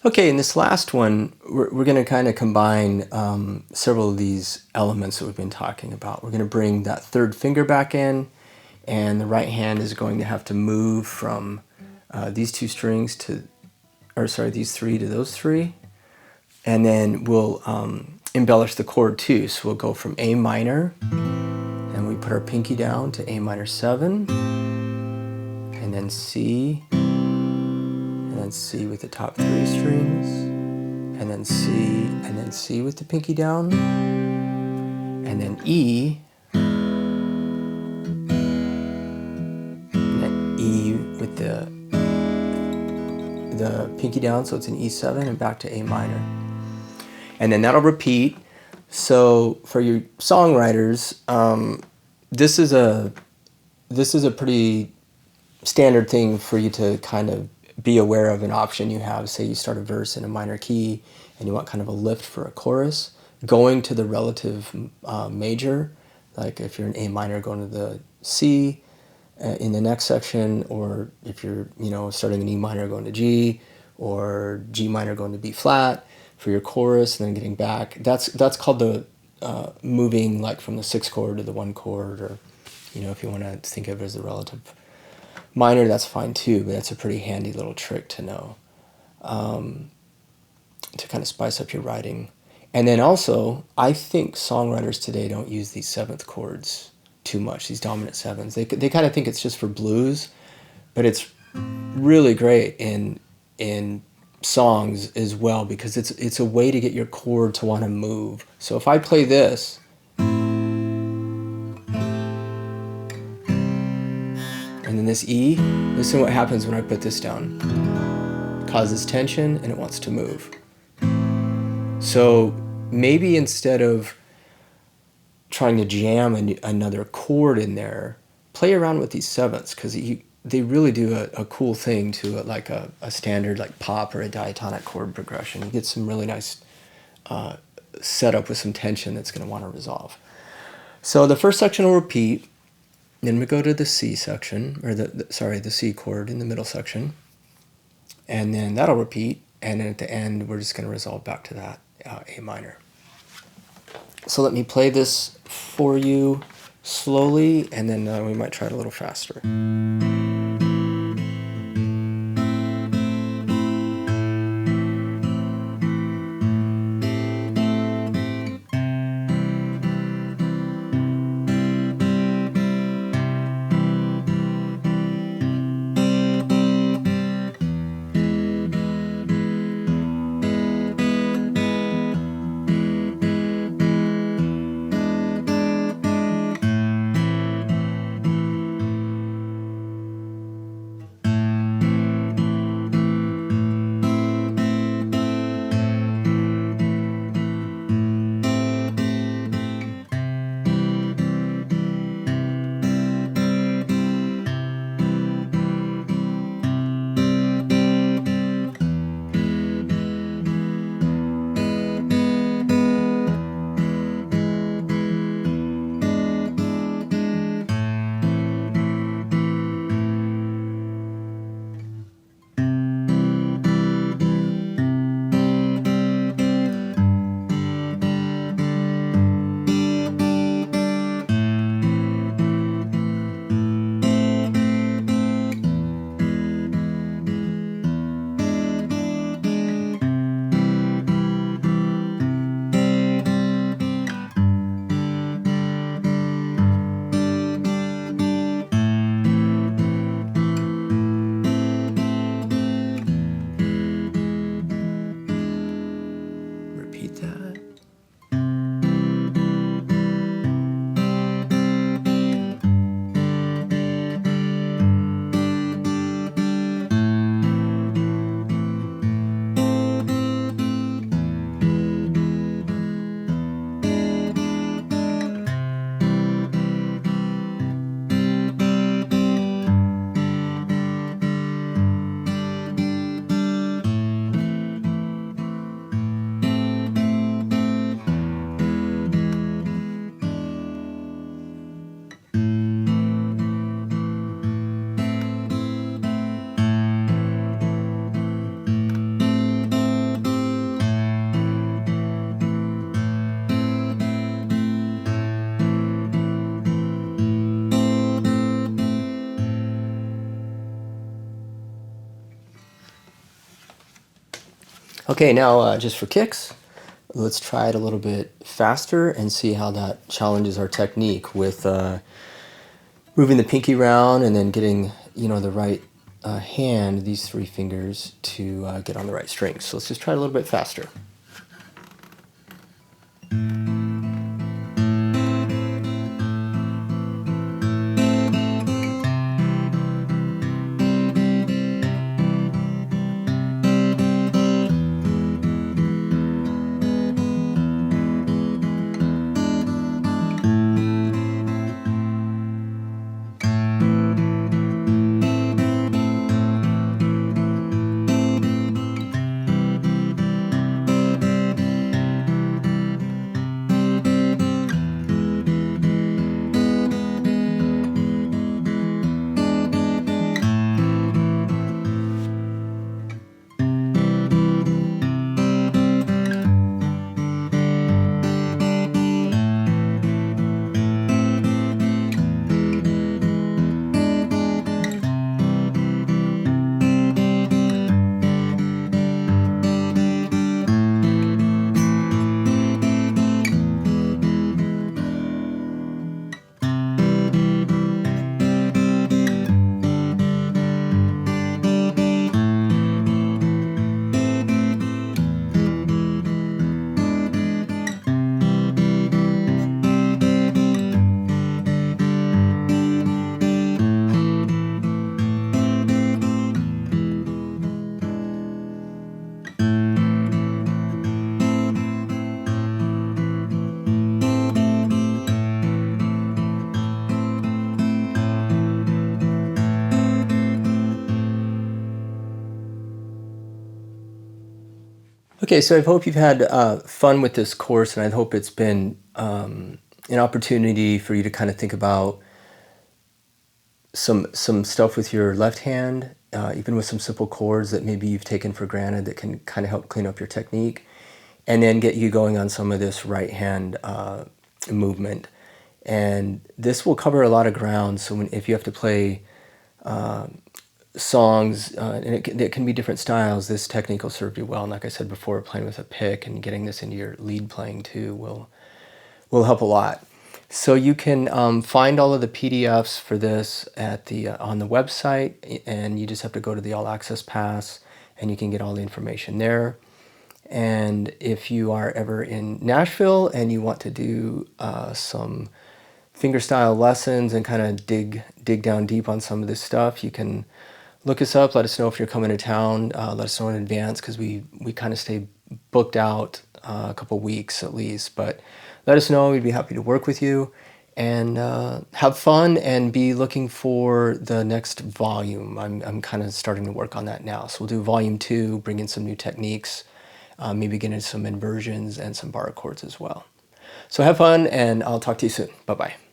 Okay, in this last one, we're going to kind of combine several of these elements that we've been talking about. We're going to bring that third finger back in, and the right hand is going to have to move from these two strings to, or sorry, these three to those three. And then we'll embellish the chord too. So we'll go from A minor, and we put our pinky down to A minor 7, and then C, and then C with the top 3 strings, and then C with the pinky down, and then E, and then E with the pinky down, so it's an E7, and back to A minor. And then that'll repeat. So for your songwriters, this is a pretty standard thing for you to kind of be aware of. An option you have, say you start a verse in a minor key and you want kind of a lift for a chorus, going to the relative major, like if you're in A minor, going to the C in the next section, or if you're starting in E minor, going to G, or G minor going to B flat for your chorus, and then getting back. That's called the moving, like from the 6th chord to the 1 chord, or if you want to think of it as a relative minor, that's fine too. But that's a pretty handy little trick to know, to kind of spice up your writing. And then also, I think songwriters today don't use these 7th chords too much, these dominant 7s. They kind of think it's just for blues, but it's really great in songs as well, because it's a way to get your chord to want to move. So if I play this, and then this E, listen what happens when I put this down. It causes tension and it wants to move. So maybe instead of trying to jam another chord in there, play around with these 7ths, because they really do a cool thing to like a standard like pop or a diatonic chord progression. You get some really nice setup with some tension that's going to want to resolve. So the first section will repeat, then we go to the C section, or the C chord in the middle section, and then that'll repeat, and then at the end we're just going to resolve back to that A minor. So let me play this for you slowly, and then we might try it a little faster. Okay, now just for kicks, let's try it a little bit faster and see how that challenges our technique with moving the pinky around and then getting, the right hand, these three fingers, to get on the right strings. So let's just try it a little bit faster. Okay, so I hope you've had fun with this course, and I hope it's been an opportunity for you to kind of think about some stuff with your left hand, even with some simple chords that maybe you've taken for granted that can kind of help clean up your technique, and then get you going on some of this right hand movement. And this will cover a lot of ground, so if you have to play songs, and it can be different styles, this technique will serve you well. And like I said before, playing with a pick and getting this into your lead playing too will help a lot. So you can find all of the PDFs for this at on the website, and you just have to go to the All Access Pass, and you can get all the information there. And if you are ever in Nashville and you want to do some fingerstyle lessons and kind of dig down deep on some of this stuff, you can look us up. Let us know if you're coming to town. Let us know in advance, because we kind of stay booked out a couple weeks at least. But let us know. We'd be happy to work with you, and have fun, and be looking for the next volume. I'm kind of starting to work on that now. So we'll do volume 2, bring in some new techniques, maybe get into some inversions and some bar chords as well. So have fun, and I'll talk to you soon. Bye-bye.